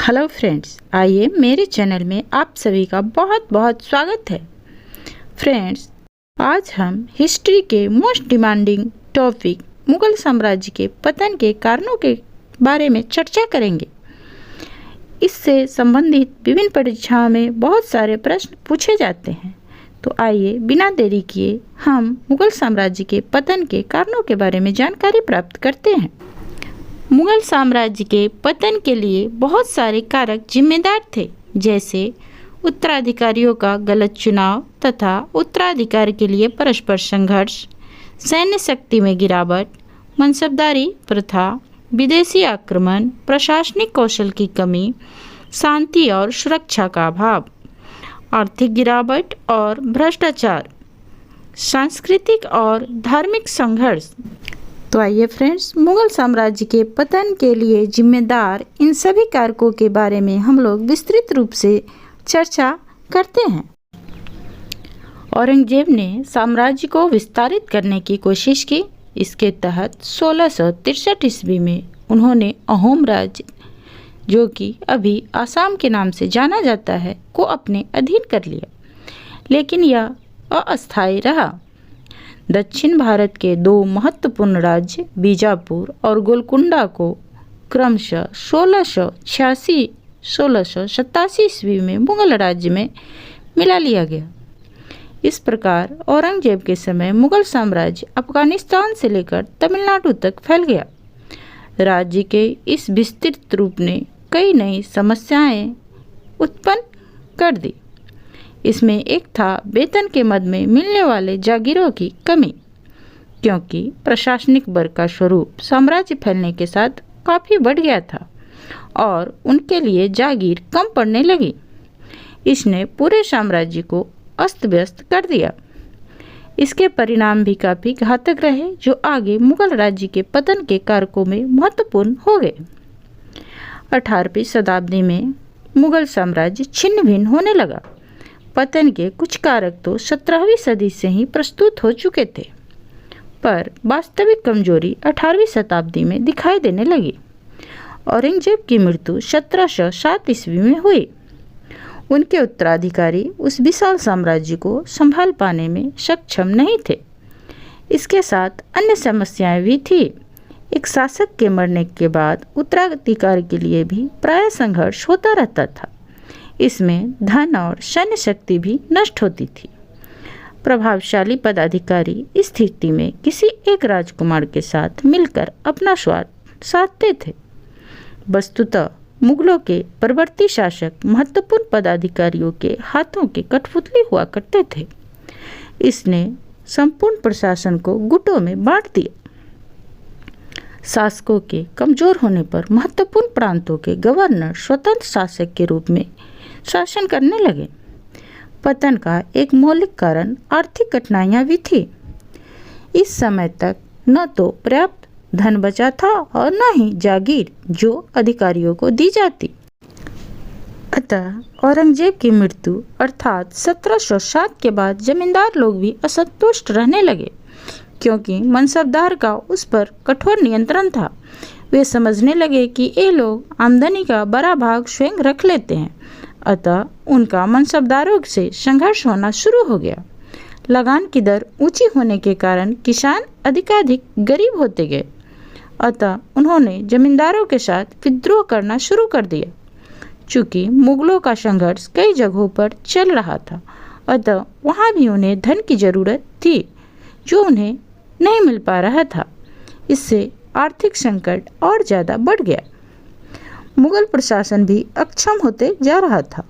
Hello friends, आइए मेरे channel में आप सभी का बहुत बहुत स्वागत है। फ्रेंड्स, आज हम हिस्ट्री के मोस्ट डिमांडिंग टॉपिक मुगल साम्राज्य के पतन के कारणों के बारे में चर्चा करेंगे। इससे संबंधित विभिन्न परीक्षाओं में बहुत सारे प्रश्न पूछे जाते हैं। तो आइए बिना देरी किए हम मुगल साम्राज्य के पतन के कारणों के बारे में जानकारी प्राप्त करते हैं। मुगल साम्राज्य के पतन के लिए बहुत सारे कारक जिम्मेदार थे, जैसे उत्तराधिकारियों का गलत चुनाव तथा उत्तराधिकार के लिए परस्पर संघर्ष, सैन्य शक्ति में गिरावट, मनसबदारी प्रथा, विदेशी आक्रमण, प्रशासनिक कौशल की कमी, शांति और सुरक्षा का अभाव, आर्थिक गिरावट और भ्रष्टाचार, सांस्कृतिक और धार्मिक संघर्ष। तो आइए फ्रेंड्स, मुगल साम्राज्य के पतन के लिए जिम्मेदार इन सभी कारकों के बारे में हम लोग विस्तृत रूप से चर्चा करते हैं। औरंगजेब ने साम्राज्य को विस्तारित करने की कोशिश की। इसके तहत 1663 ईस्वी में उन्होंने अहोम राज्य, जो कि अभी आसाम के नाम से जाना जाता है, को अपने अधीन कर लिया, लेकिन यह अस्थायी रहा। दक्षिण भारत के दो महत्वपूर्ण राज्य बीजापुर और गोलकुंडा को क्रमशः 1686-1687 ईस्वी में मुगल राज्य में मिला लिया गया। इस प्रकार औरंगजेब के समय मुगल साम्राज्य अफगानिस्तान से लेकर तमिलनाडु तक फैल गया। राज्य के इस विस्तृत रूप ने कई नई समस्याएं उत्पन्न कर दी। इसमें एक था वेतन के मद में मिलने वाले जागीरों की कमी, क्योंकि प्रशासनिक वर्ग का स्वरूप साम्राज्य फैलने के साथ काफ़ी बढ़ गया था और उनके लिए जागीर कम पड़ने लगी। इसने पूरे साम्राज्य को अस्त व्यस्त कर दिया। इसके परिणाम भी काफ़ी घातक रहे, जो आगे मुगल राज्य के पतन के कारकों में महत्वपूर्ण हो गए। 18वीं शताब्दी में मुगल साम्राज्य छिन्न भिन्न होने लगा। पतन के कुछ कारक तो 17वीं सदी से ही प्रस्तुत हो चुके थे, पर वास्तविक कमजोरी 18वीं शताब्दी में दिखाई देने लगी। औरंगजेब की मृत्यु 1707 ईस्वी में हुई। उनके उत्तराधिकारी उस विशाल साम्राज्य को संभाल पाने में सक्षम नहीं थे। इसके साथ अन्य समस्याएं भी थी। एक शासक के मरने के बाद उत्तराधिकार के लिए भी प्राय संघर्ष होता रहता था। इसमें धन और सैन्य शक्ति भी नष्ट होती थी। प्रभावशाली पदाधिकारी इस स्थिति में किसी एक राजकुमार के साथ मिलकर अपना स्वार्थ साधते थे। वस्तुतः मुगलों के परवर्ती शासक महत्वपूर्ण पदाधिकारियों के हाथों के कठपुतली हुआ करते थे। इसने संपूर्ण प्रशासन को गुटों में बांट दिया। शासकों के कमजोर होने पर महत्वपूर्ण प्रांतों के गवर्नर स्वतंत्र शासक के रूप में शासन करने लगे। पतन का एक मौलिक कारण आर्थिक कठिनाइयां भी थी। इस समय तक न तो पर्याप्त धन बचा था और न ही जागीर जो अधिकारियों को दी जाती। अतः औरंगजेब की मृत्यु अर्थात 1707 के बाद जमींदार लोग भी असंतुष्ट रहने लगे, क्योंकि मनसबदार का उस पर कठोर नियंत्रण था। वे समझने लगे कि ये लोग आमदनी का बड़ा भाग स्वयं रख लेते हैं। अतः उनका मनसबदारों से संघर्ष होना शुरू हो गया। लगान की दर ऊंची होने के कारण किसान अधिकाधिक गरीब होते गए। अतः उन्होंने जमींदारों के साथ विद्रोह करना शुरू कर दिया। चूँकि मुगलों का संघर्ष कई जगहों पर चल रहा था, अतः वहाँ भी उन्हें धन की जरूरत थी, जो उन्हें नहीं मिल पा रहा था। इससे आर्थिक संकट और ज़्यादा बढ़ गया। मुगल प्रशासन भी अक्षम होते जा रहा था।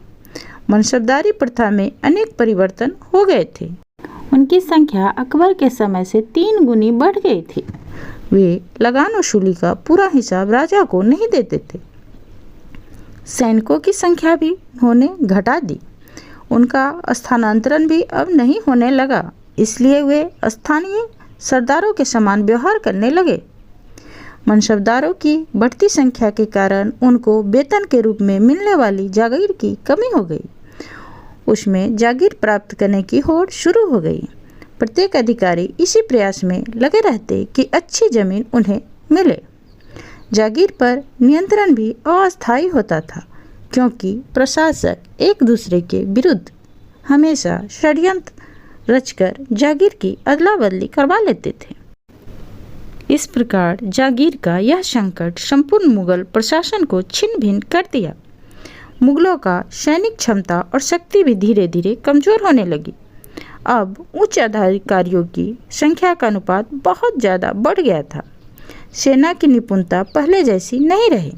मनसबदारी प्रथा में अनेक परिवर्तन हो गए थे। उनकी संख्या अकबर के समय से 3 गुनी बढ़ गई थी। वे लगान वसूली का पूरा हिसाब राजा को नहीं देते थे। सैनिकों की संख्या भी उन्होंने घटा दी। उनका स्थानांतरण भी अब नहीं होने लगा, इसलिए वे स्थानीय सरदारों के समान व्यवहार करने लगे। मनसबदारों की बढ़ती संख्या के कारण उनको वेतन के रूप में मिलने वाली जागीर की कमी हो गई। उसमें जागीर प्राप्त करने की होड़ शुरू हो गई। प्रत्येक अधिकारी इसी प्रयास में लगे रहते कि अच्छी जमीन उन्हें मिले। जागीर पर नियंत्रण भी अस्थायी होता था, क्योंकि प्रशासक एक दूसरे के विरुद्ध हमेशा षड्यंत्र रचकर जागीर की अदला बदली करवा लेते थे। इस प्रकार जागीर का यह संकट संपूर्ण मुगल प्रशासन को छिन्न भिन्न कर दिया। मुगलों का सैनिक क्षमता और शक्ति भी धीरे धीरे कमजोर होने लगी। अब उच्च अधिकारियों की संख्या का अनुपात बहुत ज़्यादा बढ़ गया था। सेना की निपुणता पहले जैसी नहीं रही।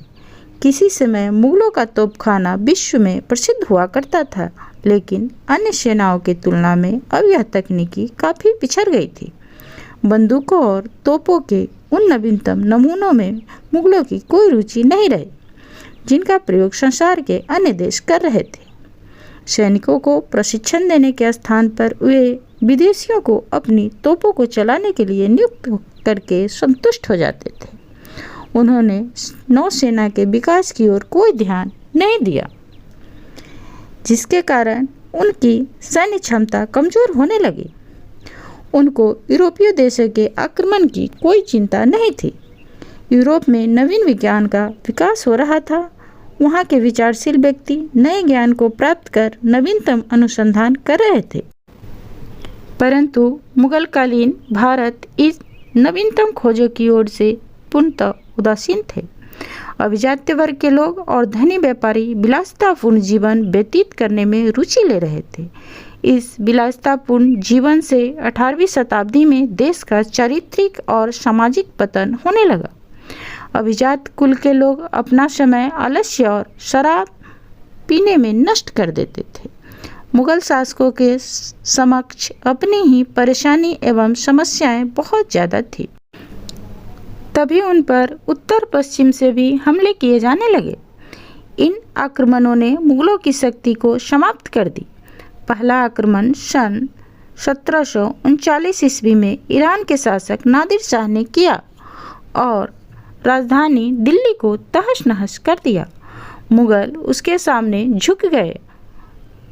किसी समय मुगलों का तोपखाना विश्व में प्रसिद्ध हुआ करता था, लेकिन अन्य सेनाओं की तुलना में अब यह तकनीकी काफ़ी पिछड़ गई थी। बंदूकों और तोपों के उन नवीनतम नमूनों में मुगलों की कोई रुचि नहीं रही, जिनका प्रयोग संसार के अन्य देश कर रहे थे। सैनिकों को प्रशिक्षण देने के स्थान पर वे विदेशियों को अपनी तोपों को चलाने के लिए नियुक्त करके संतुष्ट हो जाते थे। उन्होंने नौसेना के विकास की ओर कोई ध्यान नहीं दिया, जिसके कारण उनकी सैन्य क्षमता कमजोर होने लगी। उनको यूरोपीय देशों के आक्रमण की कोई चिंता नहीं थी। यूरोप में नवीन विज्ञान का विकास हो रहा था। वहाँ के विचारशील व्यक्ति नए ज्ञान को प्राप्त कर नवीनतम अनुसंधान कर रहे थे, परंतु मुगलकालीन भारत इस नवीनतम खोजों की ओर से पूर्णतः उदासीन थे। अभिजात्य वर्ग के लोग और धनी व्यापारी विलासितापूर्ण जीवन व्यतीत करने में रुचि ले रहे थे। इस विलासितापूर्ण जीवन से 18वीं शताब्दी में देश का चारित्रिक और सामाजिक पतन होने लगा। अभिजात कुल के लोग अपना समय आलस्य और शराब पीने में नष्ट कर देते थे। मुगल शासकों के समक्ष अपनी ही परेशानी एवं समस्याएं बहुत ज़्यादा थी। तभी उन पर उत्तर पश्चिम से भी हमले किए जाने लगे। इन आक्रमणों ने मुगलों की शक्ति को समाप्त कर दी। पहला आक्रमण सन 1739 ईस्वी में ईरान के शासक नादिर शाह ने किया और राजधानी दिल्ली को तहस नहस कर दिया। मुगल उसके सामने झुक गए।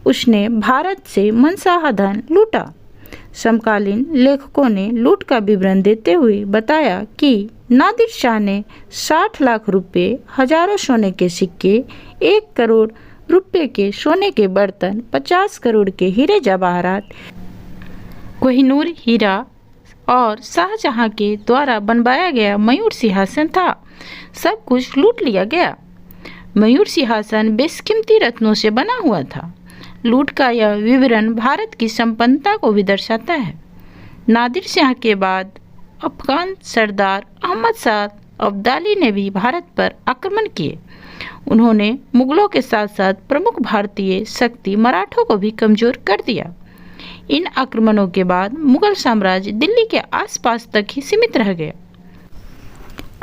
उसने भारत से मनचाहा धन लूटा। समकालीन लेखकों ने लूट का विवरण देते हुए बताया कि नादिर शाह ने 60 लाख रुपए, हजारों सोने के सिक्के, 1 करोड़ रुपए के सोने के बर्तन, 50 करोड़ के हीरे जवाहरात, कोहिनूर हीरा और शाहजहां के द्वारा बनवाया गया मयूर सिंहासन था, सब कुछ लूट लिया गया। मयूर सिंहासन बेशकीमती रत्नों से बना हुआ था। लूट का यह विवरण भारत की संपन्नता को भी दर्शाता है। नादिर शाह के बाद अफगान सरदार अहमद शाह अब्दाली ने भी भारत पर आक्रमण किए। उन्होंने मुगलों के साथ साथ प्रमुख भारतीय शक्ति मराठों को भी कमजोर कर दिया। इन आक्रमणों के बाद मुगल साम्राज्य दिल्ली के आसपास तक ही सीमित रह गया।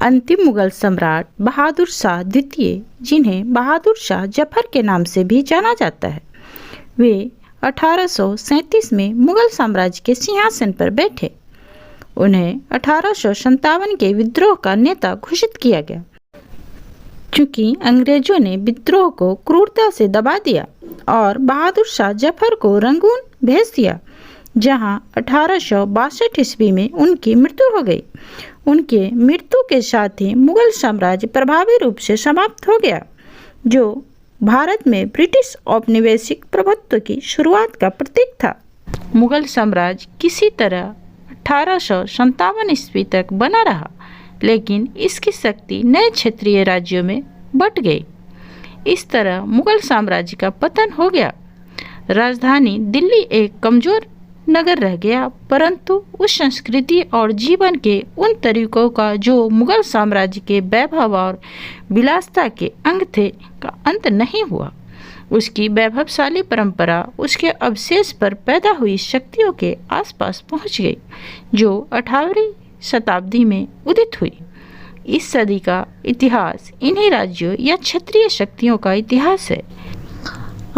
अंतिम मुगल सम्राट बहादुर शाह द्वितीय, जिन्हें बहादुर शाह जफर के नाम से भी जाना जाता है, वे 1837 में मुगल साम्राज्य के सिंहासन पर बैठे। उन्हें 1857 के विद्रोह का नेता घोषित किया गया। चूंकि अंग्रेजों ने विद्रोह को क्रूरता से दबा दिया और बहादुर शाह जफर को रंगून भेज दिया, जहां 1862 ईस्वी में उनकी मृत्यु हो गई। उनके मृत्यु के साथ ही मुगल साम्राज्य प्रभावी रूप से समाप्त हो गया, जो भारत में ब्रिटिश औपनिवेशिक प्रभुत्व की शुरुआत का प्रतीक था। मुगल साम्राज्य किसी तरह 1857 ईस्वी तक बना रहा, लेकिन इसकी शक्ति नए क्षेत्रीय राज्यों में बट गई। इस तरह मुगल साम्राज्य का पतन हो गया। राजधानी दिल्ली एक कमजोर नगर रह गया, परंतु उस संस्कृति और जीवन के उन तरीकों का जो मुगल साम्राज्य के वैभव और विलासिता के अंग थे, का अंत नहीं हुआ। उसकी वैभवशाली परंपरा उसके अवशेष पर पैदा हुई शक्तियों के आसपास पहुंच गई, जो 18वीं शताब्दी में उदित हुई। इस सदी का इतिहास इन्हीं राज्यों या क्षेत्रीय शक्तियों का इतिहास है।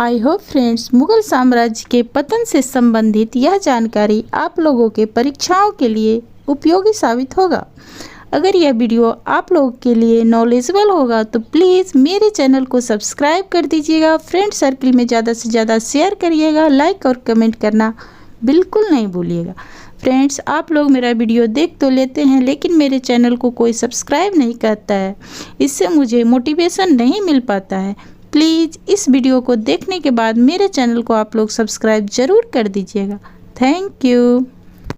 आई होप फ्रेंड्स, मुगल साम्राज्य के पतन से संबंधित यह जानकारी आप लोगों के परीक्षाओं के लिए उपयोगी साबित होगा। अगर यह वीडियो आप लोगों के लिए नॉलेजेबल होगा तो प्लीज़ मेरे चैनल को सब्सक्राइब कर दीजिएगा। फ्रेंड सर्कल में ज़्यादा से ज़्यादा शेयर करिएगा। लाइक और कमेंट करना बिल्कुल नहीं भूलिएगा। फ्रेंड्स, आप लोग मेरा वीडियो देख तो लेते हैं, लेकिन मेरे चैनल को कोई सब्सक्राइब नहीं करता है। इससे मुझे मोटिवेशन नहीं मिल पाता है। प्लीज़ इस वीडियो को देखने के बाद मेरे चैनल को आप लोग सब्सक्राइब ज़रूर कर दीजिएगा। Thank you.